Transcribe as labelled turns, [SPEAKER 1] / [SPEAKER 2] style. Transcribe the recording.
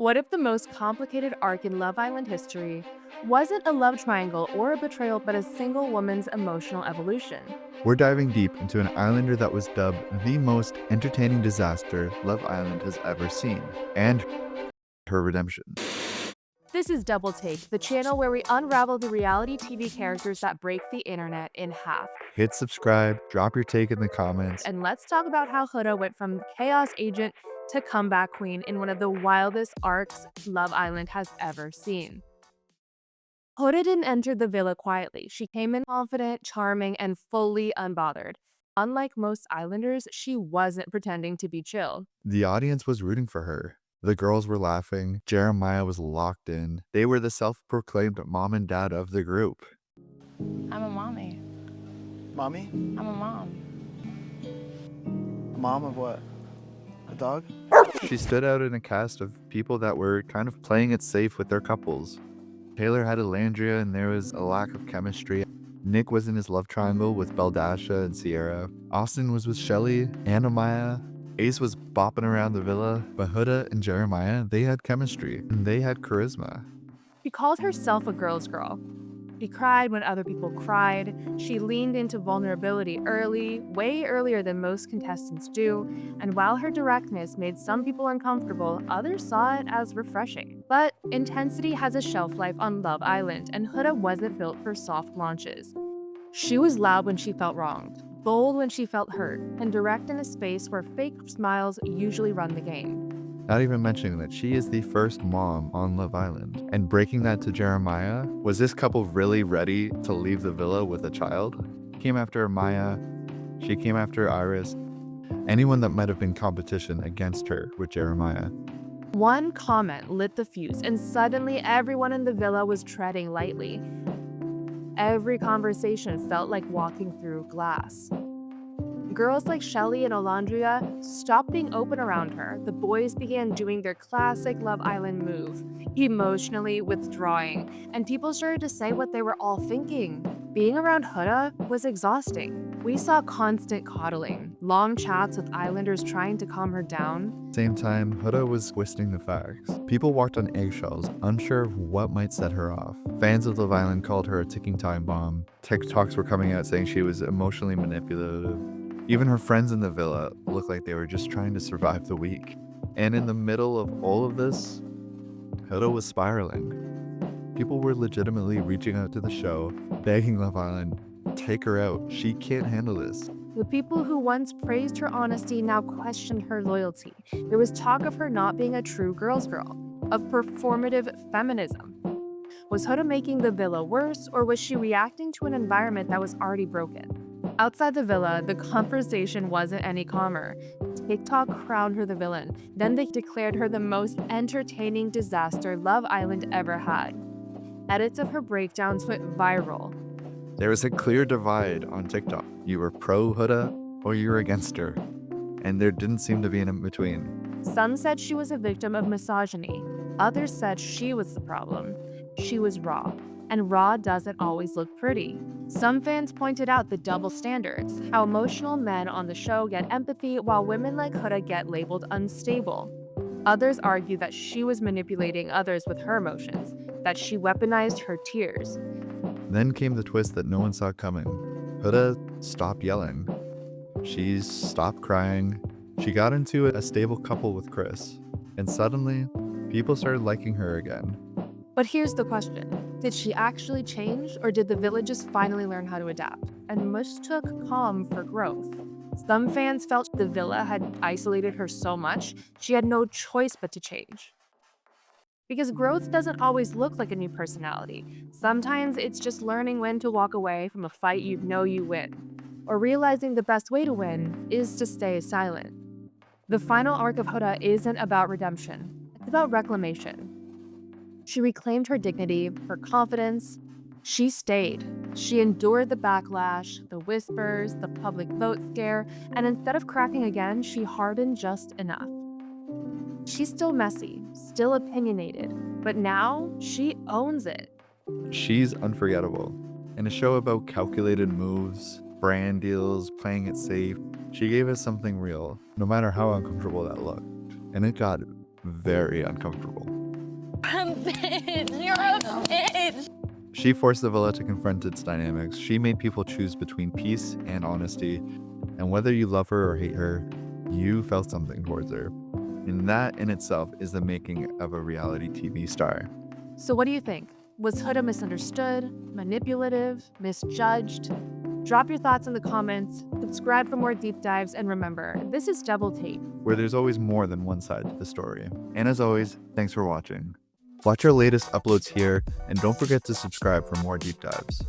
[SPEAKER 1] What if the most complicated arc in Love Island history wasn't a love triangle or a betrayal, but a single woman's emotional evolution?
[SPEAKER 2] We're diving deep into an islander that was dubbed the most entertaining disaster Love Island has ever seen, and her redemption.
[SPEAKER 1] This is Double Take, the channel where we unravel the reality TV characters that break the internet in half.
[SPEAKER 2] Hit subscribe, drop your take in the comments.
[SPEAKER 1] And let's talk about how Huda went from chaos agent to comeback queen in one of the wildest arcs Love Island has ever seen. Huda didn't enter the villa quietly. She came in confident, charming, and fully unbothered. Unlike most islanders, she wasn't pretending to be chill.
[SPEAKER 2] The audience was rooting for her. The girls were laughing. Jeremiah was locked in. They were the self-proclaimed mom and dad of the group.
[SPEAKER 3] I'm a mommy.
[SPEAKER 4] Mommy?
[SPEAKER 3] I'm a mom.
[SPEAKER 4] A mom of what? A dog?
[SPEAKER 2] She stood out in a cast of people that were kind of playing it safe with their couples. Taylor had Alandria and there was a lack of chemistry. Nick was in his love triangle with Beldasha and Sierra. Austin was with Shelly and Amaya. Ace was bopping around the villa, but Huda and Jeremiah, they had chemistry and they had charisma.
[SPEAKER 1] She called herself a girl's girl. She cried when other people cried. She leaned into vulnerability early, way earlier than most contestants do. And while her directness made some people uncomfortable, others saw it as refreshing. But intensity has a shelf life on Love Island, and Huda wasn't built for soft launches. She was loud when she felt wronged, bold when she felt hurt, and direct in a space where fake smiles usually run the game.
[SPEAKER 2] Not even mentioning that she is the first mom on Love Island. And breaking that to Jeremiah, was this couple really ready to leave the villa with a child? She came after Maya, she came after Iris, anyone that might have been competition against her with Jeremiah.
[SPEAKER 1] One comment lit the fuse, and suddenly everyone in the villa was treading lightly. Every conversation felt like walking through glass. Girls like Shelly and Alandria stopped being open around her. The boys began doing their classic Love Island move, emotionally withdrawing, and people started to say what they were all thinking. Being around Huda was exhausting. We saw constant coddling, long chats with islanders trying to calm her down.
[SPEAKER 2] Same time, Huda was twisting the facts. People walked on eggshells, unsure of what might set her off. Fans of Love Island called her a ticking time bomb. TikToks were coming out saying she was emotionally manipulative. Even her friends in the villa looked like they were just trying to survive the week. And in the middle of all of this, Huda was spiraling. People were legitimately reaching out to the show, begging Love Island, take her out. She can't handle this.
[SPEAKER 1] The people who once praised her honesty now questioned her loyalty. There was talk of her not being a true girl's girl, of performative feminism. Was Huda making the villa worse, or was she reacting to an environment that was already broken? Outside the villa, the conversation wasn't any calmer. TikTok crowned her the villain. Then they declared her the most entertaining disaster Love Island ever had. Edits of her breakdowns went viral.
[SPEAKER 2] There was a clear divide on TikTok. You were pro Huda or you were against her. And there didn't seem to be an in-between.
[SPEAKER 1] Some said she was a victim of misogyny. Others said she was the problem. She was raw, and raw doesn't always look pretty. Some fans pointed out the double standards, how emotional men on the show get empathy while women like Huda get labeled unstable. Others argued that she was manipulating others with her emotions, that she weaponized her tears.
[SPEAKER 2] Then came the twist that no one saw coming. Huda stopped yelling. She stopped crying. She got into a stable couple with Chris. And suddenly, people started liking her again.
[SPEAKER 1] But here's the question. Did she actually change, or did the villagers finally learn how to adapt and mistook calm for growth? Some fans felt the villa had isolated her so much, she had no choice but to change. Because growth doesn't always look like a new personality. Sometimes it's just learning when to walk away from a fight you know you win, or realizing the best way to win is to stay silent. The final arc of Huda isn't about redemption, it's about reclamation. She reclaimed her dignity, her confidence. She stayed. She endured the backlash, the whispers, the public vote scare, and instead of cracking again, she hardened just enough. She's still messy, still opinionated, but now she owns it.
[SPEAKER 2] She's unforgettable. In a show about calculated moves, brand deals, playing it safe, she gave us something real, no matter how uncomfortable that looked. And it got very uncomfortable.
[SPEAKER 3] bitch. You're a bitch.
[SPEAKER 2] She forced the villa to confront its dynamics. She made people choose between peace and honesty. And whether you love her or hate her, you felt something towards her. And that in itself is the making of a reality TV star.
[SPEAKER 1] So what do you think? Was Huda misunderstood, manipulative, misjudged? Drop your thoughts in the comments, subscribe for more deep dives, and remember, this is Double Tape.
[SPEAKER 2] Where there's always more than one side to the story. And as always, thanks for watching. Watch our latest uploads here, and don't forget to subscribe for more deep dives.